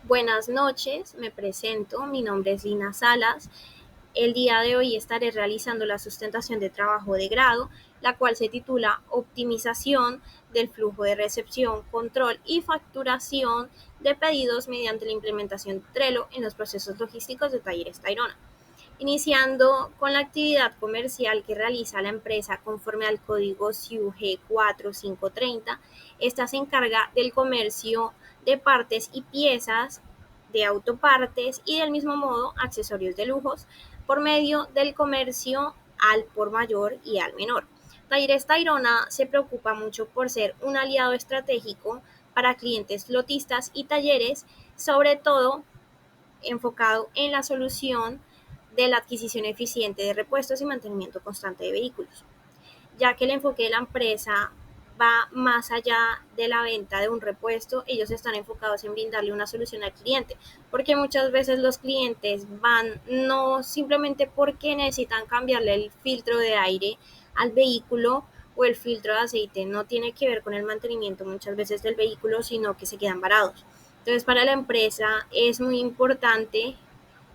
Buenas noches, me presento, mi nombre es Lina Salas. El día de hoy estaré realizando la sustentación de trabajo de grado, la cual se titula Optimización del flujo de recepción, control y facturación de pedidos mediante la implementación de Trello en los procesos logísticos de Talleres Tayrona. Iniciando con la actividad comercial que realiza la empresa conforme al código SIUG 4530, esta se encarga del comercio de partes y piezas de autopartes y del mismo modo accesorios de lujos por medio del comercio al por mayor y al menor. Talleres Tayrona se preocupa mucho por ser un aliado estratégico para clientes flotistas y talleres, sobre todo enfocado en la solución de la adquisición eficiente de repuestos y mantenimiento constante de vehículos, ya que el enfoque de la empresa va más allá de la venta de un repuesto. Ellos están enfocados en brindarle una solución al cliente, porque muchas veces los clientes van no simplemente porque necesitan cambiarle el filtro de aire al vehículo o el filtro de aceite, no tiene que ver con el mantenimiento muchas veces del vehículo, sino que se quedan varados. Entonces, para la empresa es muy importante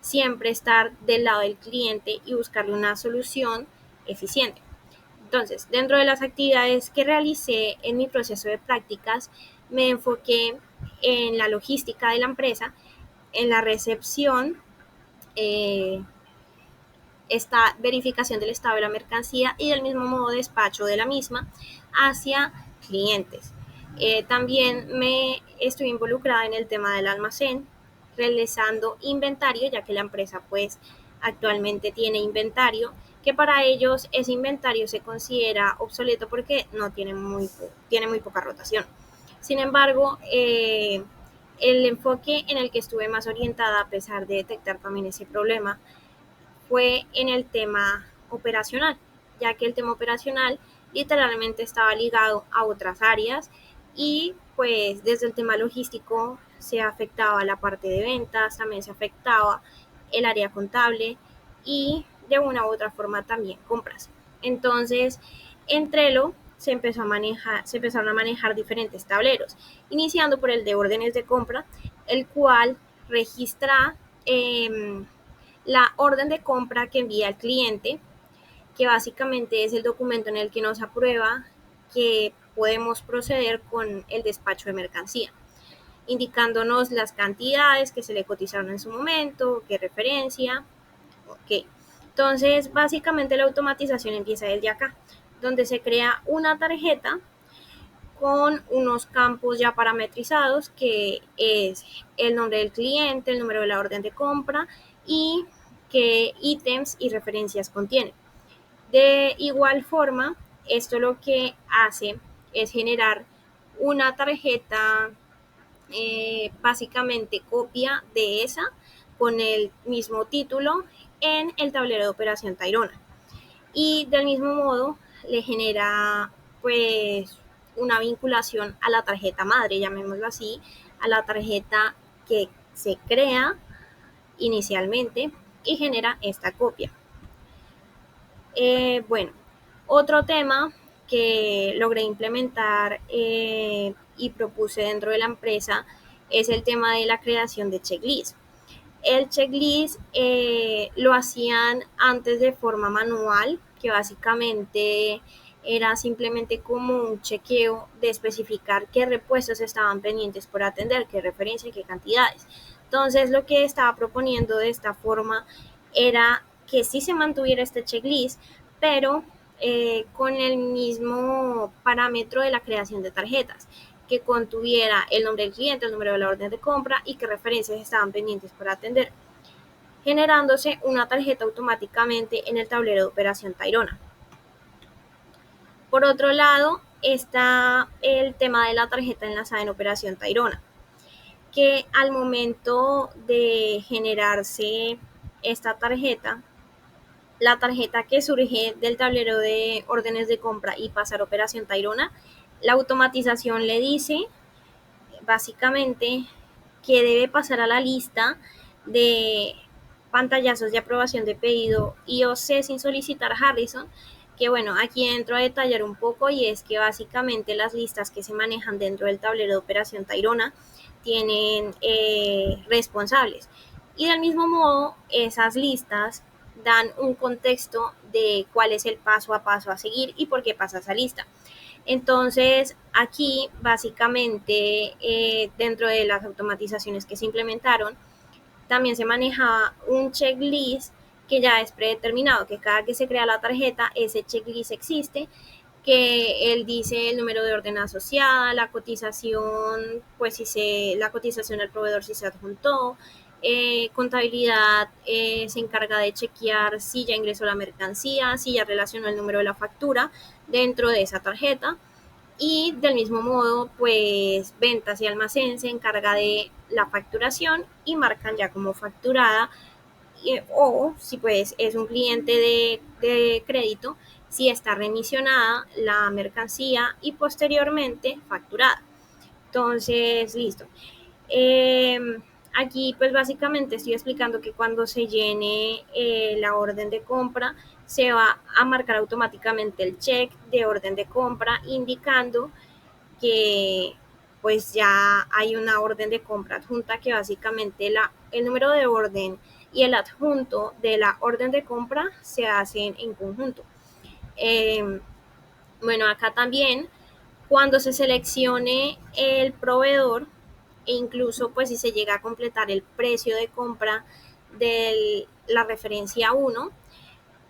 siempre estar del lado del cliente y buscarle una solución eficiente. Entonces, dentro de las actividades que realicé en mi proceso de prácticas, me enfoqué en la logística de la empresa, en la recepción, eh, esta verificación del estado de la mercancía y del mismo modo despacho de la misma hacia clientes. También me estoy involucrada en el tema del almacén, realizando inventario, ya que la empresa pues actualmente tiene inventario, que para ellos ese inventario se considera obsoleto porque no tiene muy poca rotación. Sin embargo, el enfoque en el que estuve más orientada, a pesar de detectar también ese problema, fue en el tema operacional, ya que el tema operacional literalmente estaba ligado a otras áreas y pues desde el tema logístico se afectaba la parte de ventas, también se afectaba el área contable y de una u otra forma también compras. Entonces, en Trello se empezaron a manejar diferentes tableros, iniciando por el de órdenes de compra, el cual registra la orden de compra que envía el cliente, que básicamente es el documento en el que nos aprueba que podemos proceder con el despacho de mercancía, indicándonos las cantidades que se le cotizaron en su momento, qué referencia, ok. Entonces, básicamente la automatización empieza desde acá, donde se crea una tarjeta con unos campos ya parametrizados, que es el nombre del cliente, el número de la orden de compra y qué ítems y referencias contiene. De igual forma, esto lo que hace es generar una tarjeta, básicamente copia de esa, con el mismo título en el tablero de operación Tayrona. Y del mismo modo le genera pues una vinculación a la tarjeta madre, llamémoslo así, a la tarjeta que se crea inicialmente y genera esta copia. Bueno, otro tema que logré implementar y propuse dentro de la empresa es el tema de la creación de checklist. El checklist lo hacían antes de forma manual, que básicamente era simplemente como un chequeo de especificar qué repuestos estaban pendientes por atender, qué referencia y qué cantidades. Entonces, lo que estaba proponiendo de esta forma era que sí se mantuviera este checklist, pero con el mismo parámetro de la creación de tarjetas, que contuviera el nombre del cliente, el número de la orden de compra y qué referencias estaban pendientes por atender, generándose una tarjeta automáticamente en el tablero de operación Tayrona. Por otro lado, está el tema de la tarjeta enlazada en operación Tayrona, que al momento de generarse esta tarjeta, la tarjeta que surge del tablero de órdenes de compra y pasar a operación Tayrona, la automatización le dice básicamente que debe pasar a la lista de pantallazos de aprobación de pedido IOC sin solicitar Harrison, que bueno, aquí entro a detallar un poco, y es que básicamente las listas que se manejan dentro del tablero de operación Tayrona tienen responsables. Y del mismo modo, esas listas dan un contexto de cuál es el paso a paso a seguir y por qué pasa esa lista. Entonces, aquí básicamente dentro de las automatizaciones que se implementaron, también se maneja un checklist que ya es predeterminado, que cada que se crea la tarjeta, ese checklist existe, que él dice el número de orden asociada, la cotización, pues la cotización al proveedor si se adjuntó, contabilidad se encarga de chequear si ya ingresó la mercancía, si ya relacionó el número de la factura dentro de esa tarjeta. Y del mismo modo, pues ventas y almacén se encarga de la facturación y marcan ya como facturada, o si pues es un cliente de crédito, si está remisionada la mercancía y posteriormente facturada. Entonces, listo. Eh, Aquí pues básicamente estoy explicando que cuando se llene la orden de compra, se va a marcar automáticamente el check de orden de compra, indicando que pues ya hay una orden de compra adjunta, que básicamente el número de orden y el adjunto de la orden de compra se hacen en conjunto. Bueno, acá también cuando se seleccione el proveedor e incluso pues si se llega a completar el precio de compra de la referencia 1,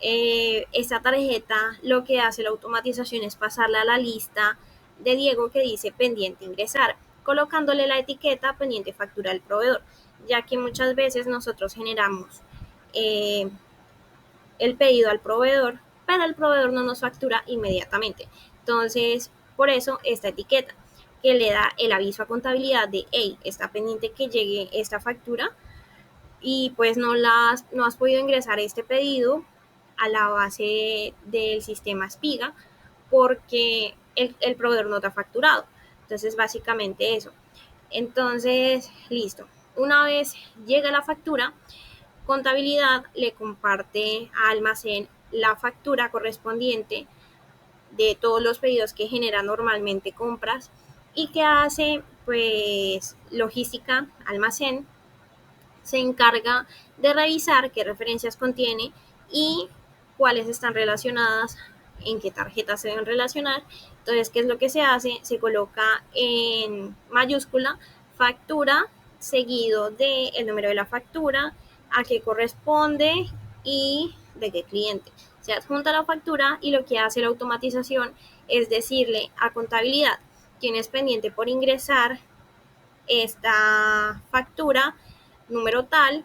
esta tarjeta lo que hace la automatización es pasarla a la lista de Diego que dice pendiente ingresar, colocándole la etiqueta pendiente factura del proveedor, ya que muchas veces nosotros generamos eh, el pedido al proveedor, pero el proveedor no nos factura inmediatamente. Entonces, por eso esta etiqueta que le da el aviso a contabilidad de, hey, está pendiente que llegue esta factura y pues no has podido ingresar este pedido a la base del sistema Espiga porque el proveedor no te ha facturado. Entonces, básicamente eso. Entonces, listo. Una vez llega la factura, contabilidad le comparte a almacén la factura correspondiente de todos los pedidos que genera normalmente compras y que hace pues logística almacén se encarga de revisar qué referencias contiene y cuáles están relacionadas, en qué tarjetas se deben relacionar. Entonces, ¿qué es lo que se hace? Se coloca en mayúscula factura seguido del número de la factura, a qué corresponde y de qué cliente. Se adjunta la factura y lo que hace la automatización es decirle a contabilidad, tienes pendiente por ingresar esta factura número tal,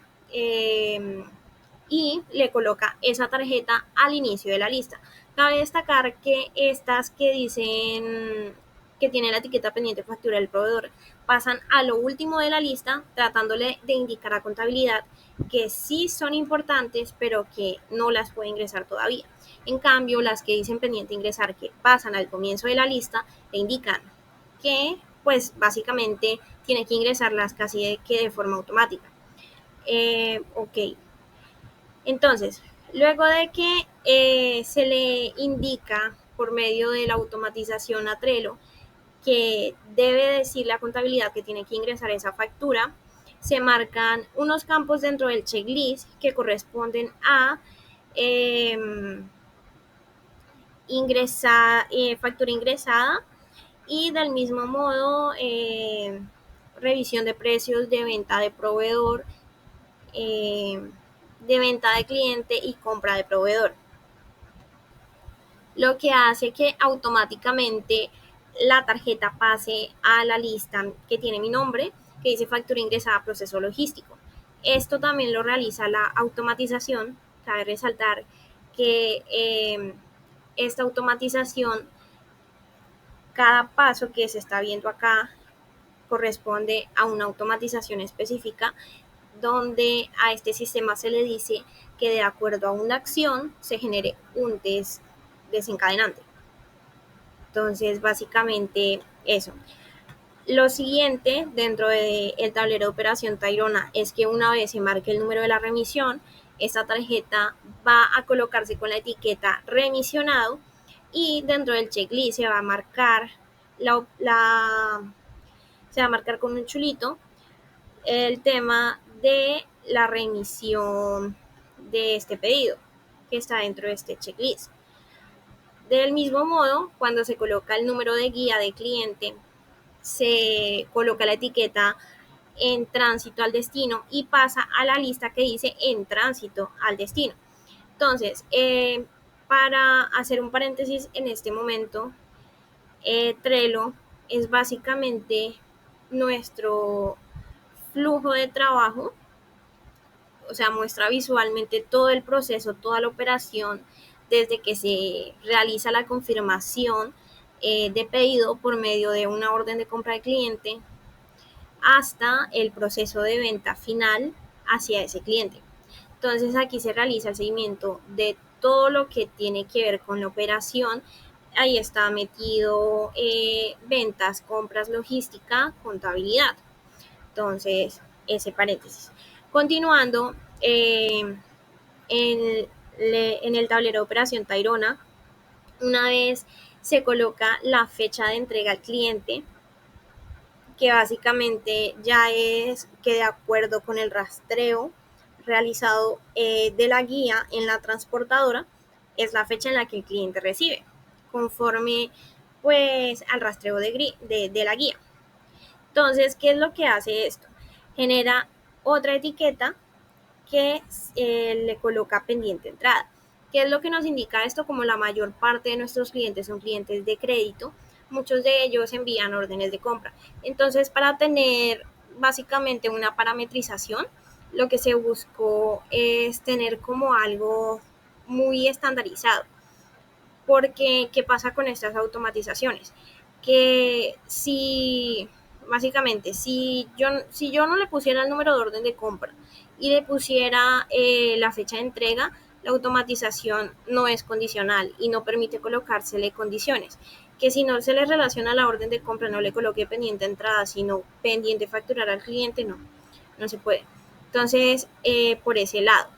y le coloca esa tarjeta al inicio de la lista. Cabe destacar que estas que dicen que tienen la etiqueta pendiente factura del proveedor pasan a lo último de la lista, tratándole de indicar a contabilidad que sí son importantes, pero que no las puede ingresar todavía. En cambio, las que dicen pendiente ingresar, que pasan al comienzo de la lista, le indican que pues básicamente tiene que ingresarlas casi de forma automática. Ok, entonces, luego de que se le indica por medio de la automatización a Trello que debe decir la contabilidad que tiene que ingresar esa factura, se marcan unos campos dentro del checklist que corresponden a eh, factura ingresada, y del mismo modo revisión de precios de venta de proveedor, eh, de venta de cliente y compra de proveedor, lo que hace que automáticamente la tarjeta pase a la lista que tiene mi nombre, que dice factura ingresada a proceso logístico. Esto también lo realiza la automatización. Cabe resaltar que esta automatización, cada paso que se está viendo acá corresponde a una automatización específica, donde a este sistema se le dice que de acuerdo a una acción se genere un test desencadenante. Entonces, básicamente eso. Lo siguiente dentro del tablero de operación Tayrona es que una vez se marque el número de la remisión, esta tarjeta va a colocarse con la etiqueta remisionado y dentro del checklist se va a marcar la se va a marcar con un chulito el tema de la remisión de este pedido que está dentro de este checklist. Del mismo modo, cuando se coloca el número de guía de cliente, se coloca la etiqueta en tránsito al destino y pasa a la lista que dice en tránsito al destino. Entonces, para hacer un paréntesis en este momento, Trello es básicamente nuestro flujo de trabajo, o sea, muestra visualmente todo el proceso, toda la operación, desde que se realiza la confirmación de pedido por medio de una orden de compra de cliente hasta el proceso de venta final hacia ese cliente. Entonces aquí se realiza el seguimiento de todo lo que tiene que ver con la operación. Ahí está metido ventas, compras, logística, contabilidad. Entonces, ese paréntesis. Continuando, en el tablero de operación Tayrona, una vez se coloca la fecha de entrega al cliente, que básicamente ya es que de acuerdo con el rastreo realizado de la guía en la transportadora, es la fecha en la que el cliente recibe, conforme pues al rastreo de la guía. Entonces, ¿qué es lo que hace esto? Genera otra etiqueta que le coloca pendiente entrada. ¿Qué es lo que nos indica esto? Como la mayor parte de nuestros clientes son clientes de crédito, muchos de ellos envían órdenes de compra. Entonces, para tener básicamente una parametrización, lo que se buscó es tener como algo muy estandarizado. Porque, ¿qué pasa con estas automatizaciones? Que básicamente, si yo no le pusiera el número de orden de compra y le pusiera la fecha de entrega, la automatización no es condicional y no permite colocársele condiciones. Que si no se le relaciona la orden de compra, no le coloque pendiente entrada, sino pendiente facturar al cliente, no se puede. Entonces, por ese lado.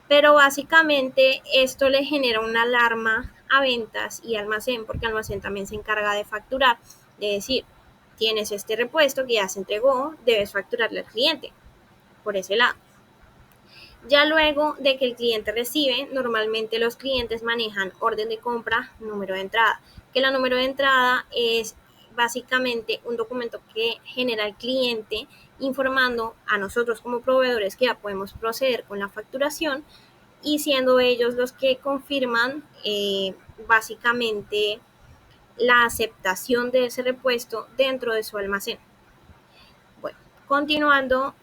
Pero básicamente esto le genera una alarma a ventas y almacén, porque almacén también se encarga de facturar, de decir, tienes este repuesto que ya se entregó, debes facturarle al cliente, por ese lado. Ya luego de que el cliente recibe, normalmente los clientes manejan orden de compra, número de entrada, que la número de entrada es básicamente un documento que genera el cliente informando a nosotros como proveedores que ya podemos proceder con la facturación y siendo ellos los que confirman básicamente la aceptación de ese repuesto dentro de su almacén. Bueno, continuando,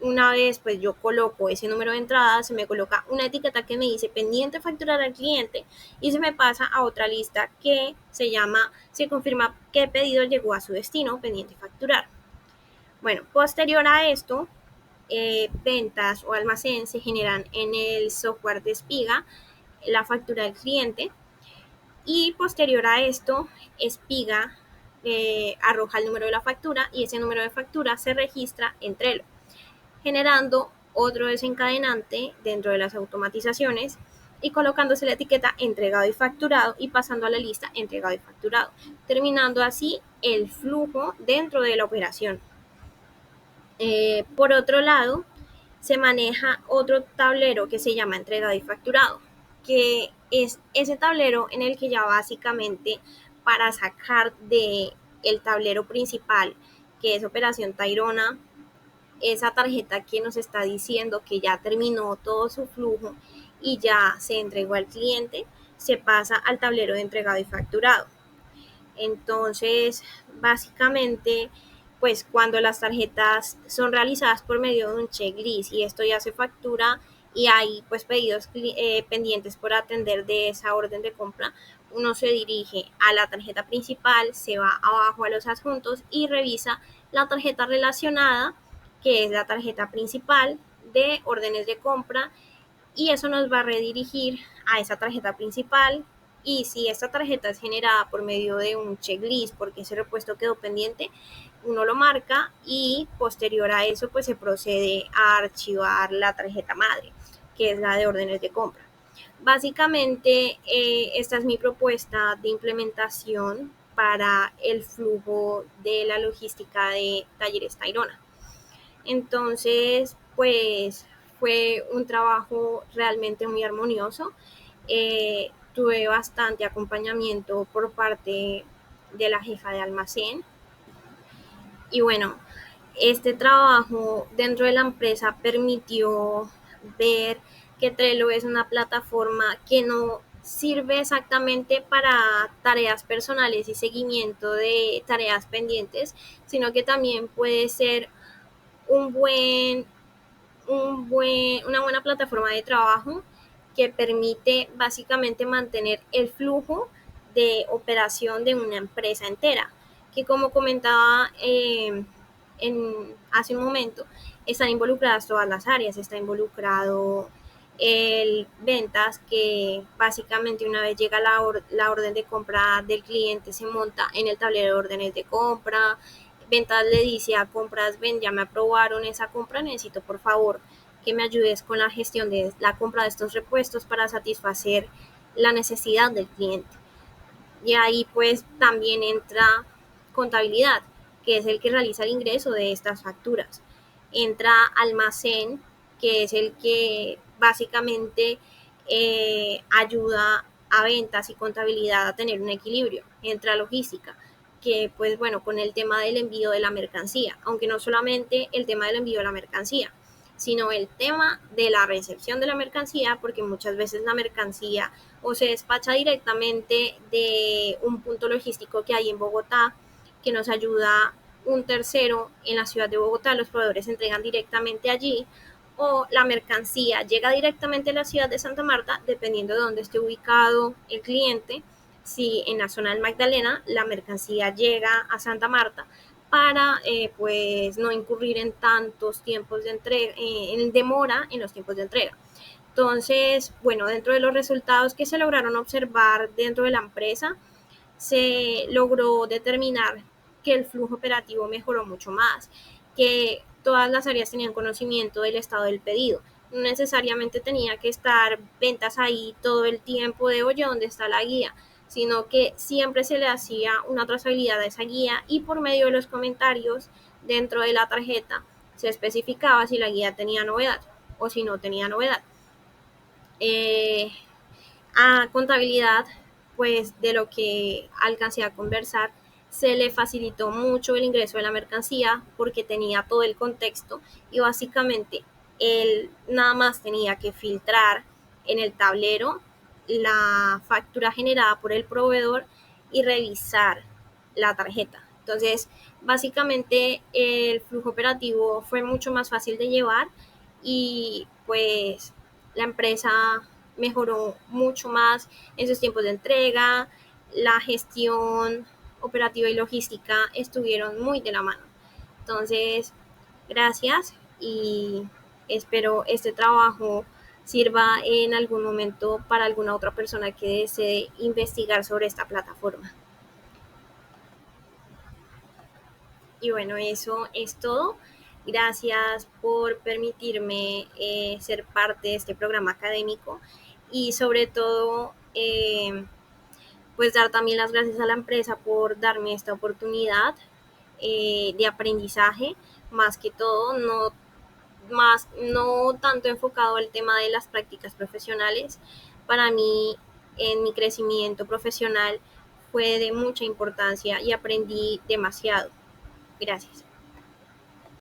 una vez pues yo coloco ese número de entrada, se me coloca una etiqueta que me dice pendiente facturar al cliente y se me pasa a otra lista que se confirma qué pedido llegó a su destino, pendiente facturar. Bueno, posterior a esto, ventas o almacén se generan en el software de Espiga la factura del cliente y posterior a esto, Espiga arroja el número de la factura y ese número de factura se registra en Trello, generando otro desencadenante dentro de las automatizaciones y colocándose la etiqueta entregado y facturado y pasando a la lista entregado y facturado, terminando así el flujo dentro de la operación. Por otro lado, se maneja otro tablero que se llama entregado y facturado, que es ese tablero en el que ya básicamente para sacar de el tablero principal, que es operación Tayrona, esa tarjeta que nos está diciendo que ya terminó todo su flujo y ya se entregó al cliente, se pasa al tablero de entregado y facturado. Entonces, básicamente, pues cuando las tarjetas son realizadas por medio de un checklist y esto ya se factura y hay pues pedidos pendientes por atender de esa orden de compra, uno se dirige a la tarjeta principal, se va abajo a los adjuntos y revisa la tarjeta relacionada, que es la tarjeta principal de órdenes de compra, y eso nos va a redirigir a esa tarjeta principal. Y si esta tarjeta es generada por medio de un checklist porque ese repuesto quedó pendiente, uno lo marca y posterior a eso pues se procede a archivar la tarjeta madre, que es la de órdenes de compra. Básicamente esta es mi propuesta de implementación para el flujo de la logística de Talleres Tayrona. Entonces, pues fue un trabajo realmente muy armonioso. Tuve bastante acompañamiento por parte de la jefa de almacén. Y bueno, este trabajo dentro de la empresa permitió ver que Trello es una plataforma que no sirve exactamente para tareas personales y seguimiento de tareas pendientes, sino que también puede ser un buen, una buena plataforma de trabajo que permite básicamente mantener el flujo de operación de una empresa entera, que como comentaba hace un momento, están involucradas todas las áreas, está involucrado el ventas, que básicamente una vez llega la orden de compra del cliente, se monta en el tablero de órdenes de compra. Ventas le dice a compras: ven, ya me aprobaron esa compra, necesito por favor que me ayudes con la gestión de la compra de estos repuestos para satisfacer la necesidad del cliente. Y ahí pues también entra contabilidad, que es el que realiza el ingreso de estas facturas. Entra almacén, que es el que básicamente ayuda a ventas y contabilidad a tener un equilibrio. Entra logística, que pues bueno, con el tema del envío de la mercancía, aunque no solamente el tema del envío de la mercancía, sino el tema de la recepción de la mercancía, porque muchas veces la mercancía o se despacha directamente de un punto logístico que hay en Bogotá, que nos ayuda un tercero en la ciudad de Bogotá, los proveedores se entregan directamente allí, o la mercancía llega directamente a la ciudad de Santa Marta, dependiendo de dónde esté ubicado el cliente. Si en la zona del Magdalena, la mercancía llega a Santa Marta para pues no incurrir en tantos tiempos de entrega, en demora en los tiempos de entrega. Entonces, bueno, dentro de los resultados que se lograron observar dentro de la empresa, se logró determinar que el flujo operativo mejoró mucho más, que todas las áreas tenían conocimiento del estado del pedido. No necesariamente tenía que estar ventas ahí todo el tiempo de: oye, ¿dónde está la guía?, sino que siempre se le hacía una trazabilidad a esa guía, y por medio de los comentarios dentro de la tarjeta se especificaba si la guía tenía novedad o si no tenía novedad. A contabilidad, pues de lo que alcancé a conversar, se le facilitó mucho el ingreso de la mercancía porque tenía todo el contexto, y básicamente él nada más tenía que filtrar en el tablero la factura generada por el proveedor y revisar la tarjeta. Entonces, básicamente el flujo operativo fue mucho más fácil de llevar, y pues la empresa mejoró mucho más en sus tiempos de entrega. La gestión operativa y logística estuvieron muy de la mano. Entonces, gracias, y espero este trabajo sirva en algún momento para alguna otra persona que desee investigar sobre esta plataforma. Y bueno, eso es todo. Gracias por permitirme ser parte de este programa académico, y sobre todo pues dar también las gracias a la empresa por darme esta oportunidad de aprendizaje, más que todo, no tanto enfocado al tema de las prácticas profesionales. Para mí, en mi crecimiento profesional, fue de mucha importancia y aprendí demasiado. Gracias.